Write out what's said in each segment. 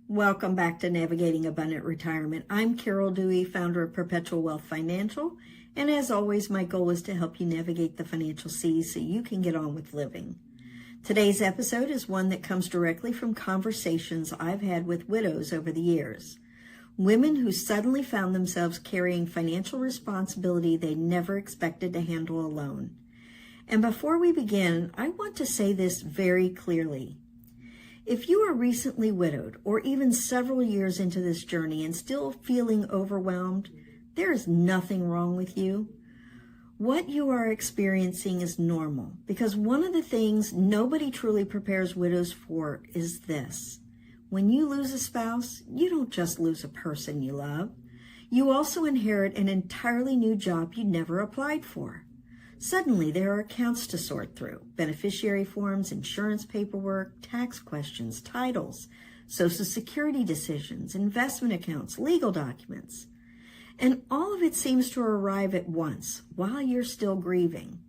Welcome back to Navigating Abundant Retirement. I'm Carol Dewey, founder of Perpetual Wealth Financial, and as always, my goal is to help you navigate the financial seas so you can get on with living. Today's episode is one that comes directly from conversations I've had with widows over the years. Women who suddenly found themselves carrying financial responsibility they never expected to handle alone. And before we begin, I want to say this very clearly. If you are recently widowed or even several years into this journey and still feeling overwhelmed, there is nothing wrong with you. What you are experiencing is normal because one of the things nobody truly prepares widows for is this. When you lose a spouse, you don't just lose a person you love. You also inherit an entirely new job you never applied for. Suddenly, there are accounts to sort through, beneficiary forms, insurance paperwork, tax questions, titles, Social Security decisions, investment accounts, legal documents. And all of it seems to arrive at once while you're still grieving.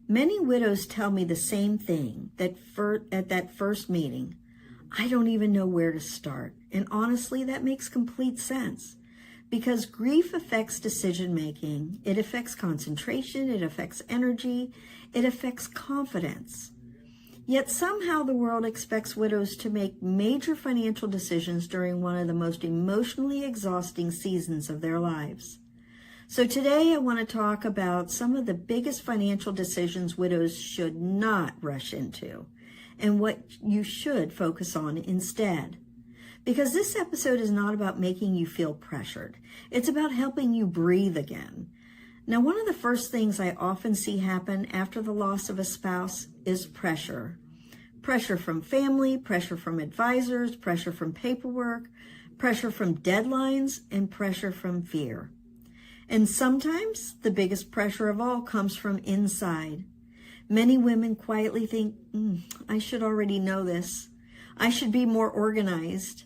Many widows tell me the same thing at that first meeting. I don't even know where to start. And honestly, that makes complete sense. Because grief affects decision-making, it affects concentration, it affects energy, it affects confidence. Yet somehow the world expects widows to make major financial decisions during one of the most emotionally exhausting seasons of their lives. So today I want to talk about some of the biggest financial decisions widows should not rush into, and what you should focus on instead. Because this episode is not about making you feel pressured. It's about helping you breathe again. Now, one of the first things I often see happen after the loss of a spouse is pressure. Pressure from family, pressure from advisors, pressure from paperwork, pressure from deadlines, and pressure from fear. And sometimes the biggest pressure of all comes from inside. Many women quietly think, I should already know this. I should be more organized.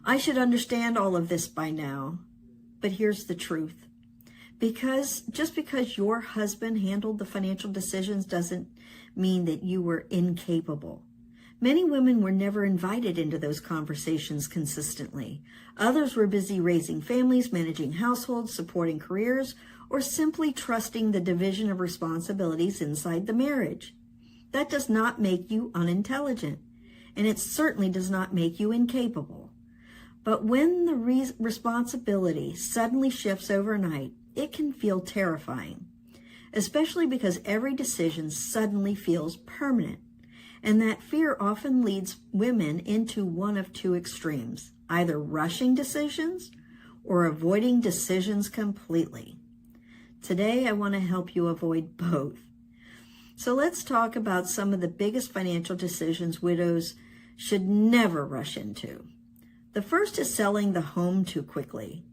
I should understand all of this by now. But here's the truth. Just because your husband handled the financial decisions doesn't mean that you were incapable. Many women were never invited into those conversations consistently. Others were busy raising families, managing households, supporting careers, or simply trusting the division of responsibilities inside the marriage. That does not make you unintelligent, and it certainly does not make you incapable. But when the responsibility suddenly shifts overnight, it can feel terrifying, especially because every decision suddenly feels permanent. And that fear often leads women into one of two extremes, either rushing decisions or avoiding decisions completely. Today, I want to help you avoid both. So let's talk about some of the biggest financial decisions widows should never rush into. The first is selling the home too quickly.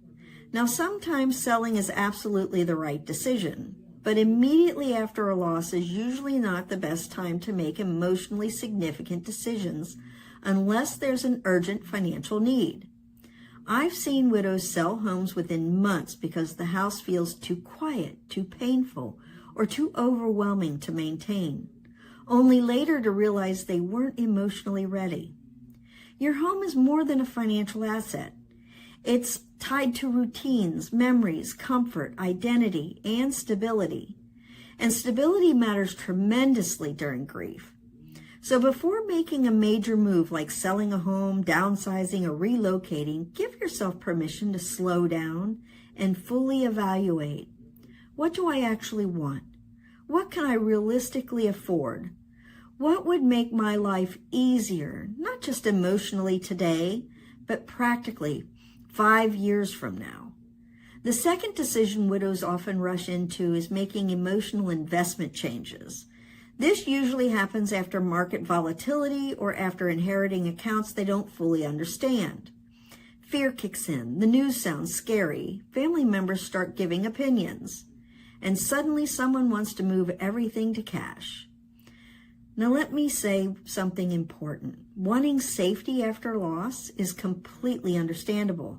Now, sometimes selling is absolutely the right decision, but immediately after a loss is usually not the best time to make emotionally significant decisions unless there's an urgent financial need. I've seen widows sell homes within months because the house feels too quiet, too painful, or too overwhelming to maintain, only later to realize they weren't emotionally ready. Your home is more than a financial asset. It's tied to routines, memories, comfort, identity, and stability. And stability matters tremendously during grief. So before making a major move like selling a home, downsizing, or relocating, give yourself permission to slow down and fully evaluate. What do I actually want? What can I realistically afford? What would make my life easier, not just emotionally today, but practically 5 years from now? The second decision widows often rush into is making emotional investment changes. This usually happens after market volatility or after inheriting accounts they don't fully understand. Fear kicks in, the news sounds scary, family members start giving opinions, and suddenly someone wants to move everything to cash. Now let me say something important. Wanting safety after loss is completely understandable,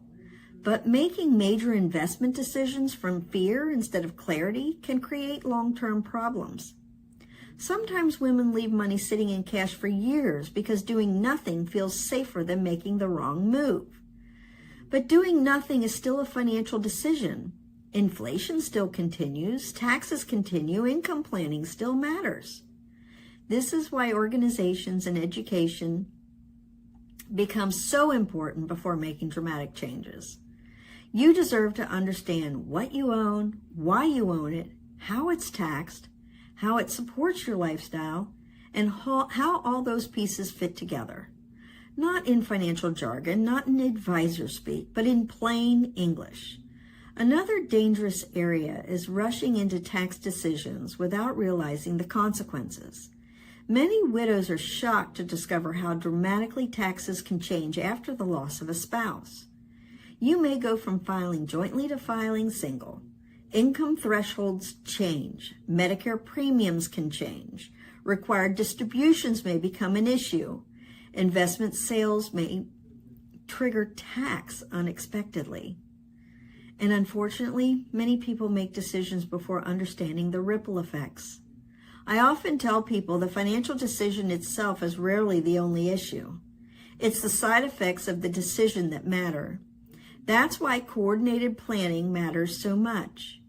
but making major investment decisions from fear instead of clarity can create long-term problems. Sometimes women leave money sitting in cash for years because doing nothing feels safer than making the wrong move. But doing nothing is still a financial decision. Inflation still continues, taxes continue, income planning still matters. This is why organizations and education become so important before making dramatic changes. You deserve to understand what you own, why you own it, how it's taxed, how it supports your lifestyle, and how all those pieces fit together. Not in financial jargon, not in advisor speak, but in plain English. Another dangerous area is rushing into tax decisions without realizing the consequences. Many widows are shocked to discover how dramatically taxes can change after the loss of a spouse. You may go from filing jointly to filing single. Income thresholds change. Medicare premiums can change. Required distributions may become an issue. Investment sales may trigger tax unexpectedly. And unfortunately, many people make decisions before understanding the ripple effects. I often tell people the financial decision itself is rarely the only issue. It's the side effects of the decision that matter. That's why coordinated planning matters so much.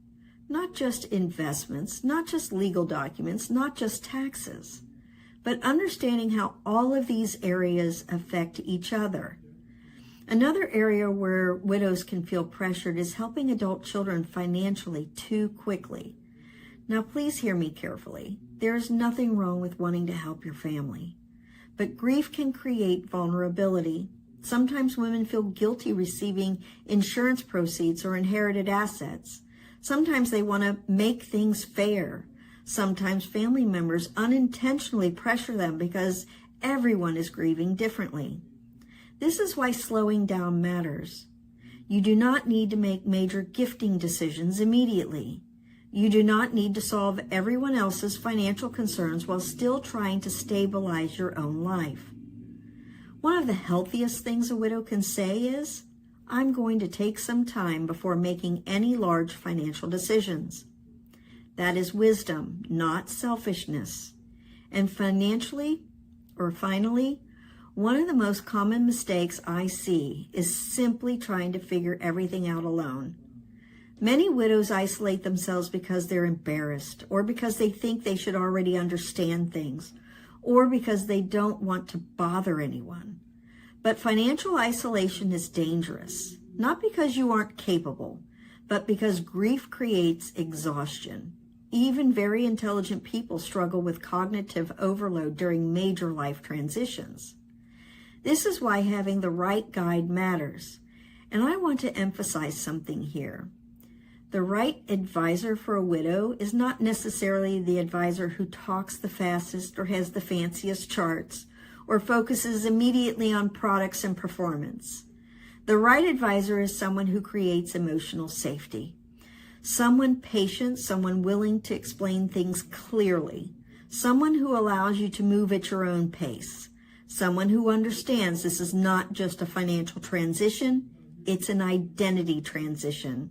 Not just investments, not just legal documents, not just taxes, but understanding how all of these areas affect each other. Another area where widows can feel pressured is helping adult children financially too quickly. Now, please hear me carefully. There is nothing wrong with wanting to help your family, but grief can create vulnerability. Sometimes women feel guilty receiving insurance proceeds or inherited assets. Sometimes they want to make things fair. Sometimes family members unintentionally pressure them because everyone is grieving differently. This is why slowing down matters. You do not need to make major gifting decisions immediately. You do not need to solve everyone else's financial concerns while still trying to stabilize your own life. One of the healthiest things a widow can say is, I'm going to take some time before making any large financial decisions. That is wisdom, not selfishness. And finally, one of the most common mistakes I see is simply trying to figure everything out alone. Many widows isolate themselves because they're embarrassed, or because they think they should already understand things, or because they don't want to bother anyone. But financial isolation is dangerous, not because you aren't capable, but because grief creates exhaustion. Even very intelligent people struggle with cognitive overload during major life transitions. This is why having the right guide matters. And I want to emphasize something here. The right advisor for a widow is not necessarily the advisor who talks the fastest or has the fanciest charts or focuses immediately on products and performance. The right advisor is someone who creates emotional safety. Someone patient, someone willing to explain things clearly. Someone who allows you to move at your own pace. Someone who understands this is not just a financial transition, it's an identity transition.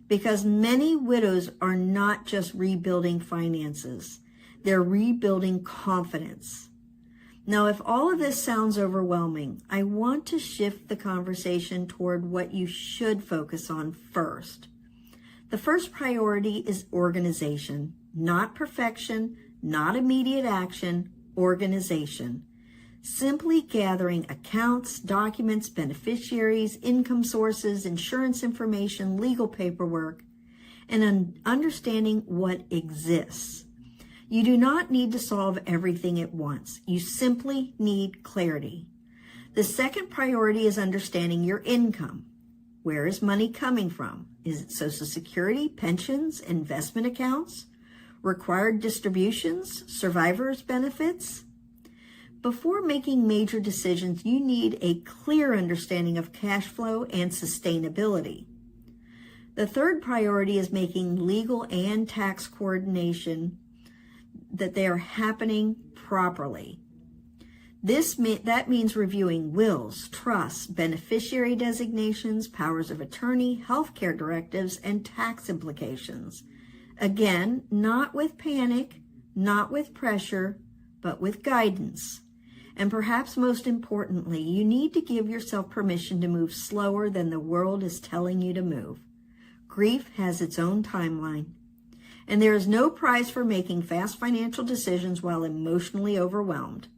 Because many widows are not just rebuilding finances, they're rebuilding confidence. Now, if all of this sounds overwhelming, I want to shift the conversation toward what you should focus on first. The first priority is organization, not perfection, not immediate action, organization. Simply gathering accounts, documents, beneficiaries, income sources, insurance information, legal paperwork, and understanding what exists. You do not need to solve everything at once. You simply need clarity. The second priority is understanding your income. Where is money coming from? Is it Social Security, pensions, investment accounts, required distributions, survivors' benefits? Before making major decisions, you need a clear understanding of cash flow and sustainability. The third priority is making legal and tax coordination that they are happening properly. That means reviewing wills, trusts, beneficiary designations, powers of attorney, healthcare directives, and tax implications. Again, not with panic, not with pressure, but with guidance. And perhaps most importantly, you need to give yourself permission to move slower than the world is telling you to move. Grief has its own timeline, and there is no prize for making fast financial decisions while emotionally overwhelmed.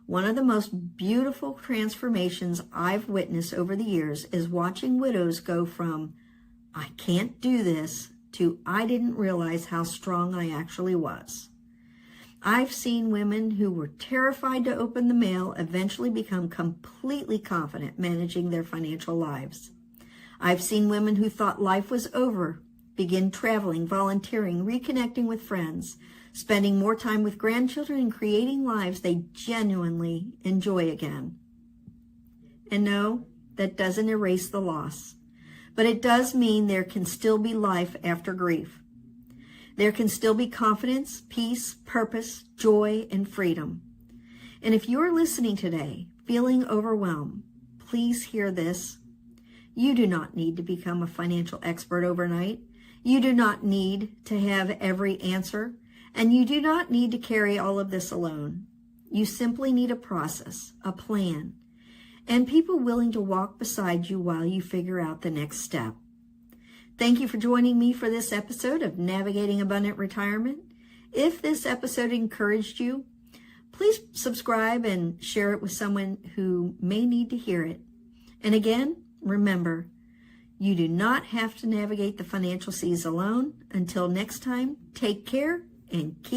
One of the most beautiful transformations I've witnessed over the years is watching widows go from, "I can't do this," to "I didn't realize how strong I actually was." I've seen women who were terrified to open the mail eventually become completely confident managing their financial lives. I've seen women who thought life was over begin traveling, volunteering, reconnecting with friends, spending more time with grandchildren, and creating lives they genuinely enjoy again. And no, that doesn't erase the loss, but it does mean there can still be life after grief. There can still be confidence, peace, purpose, joy, and freedom. And if you're listening today, feeling overwhelmed, please hear this. You do not need to become a financial expert overnight. You do not need to have every answer, and you do not need to carry all of this alone. You simply need a process, a plan, and people willing to walk beside you while you figure out the next step. Thank you for joining me for this episode of Navigating Abundant Retirement. If this episode encouraged you, please subscribe and share it with someone who may need to hear it. And again, remember, you do not have to navigate the financial seas alone. Until next time, take care and keep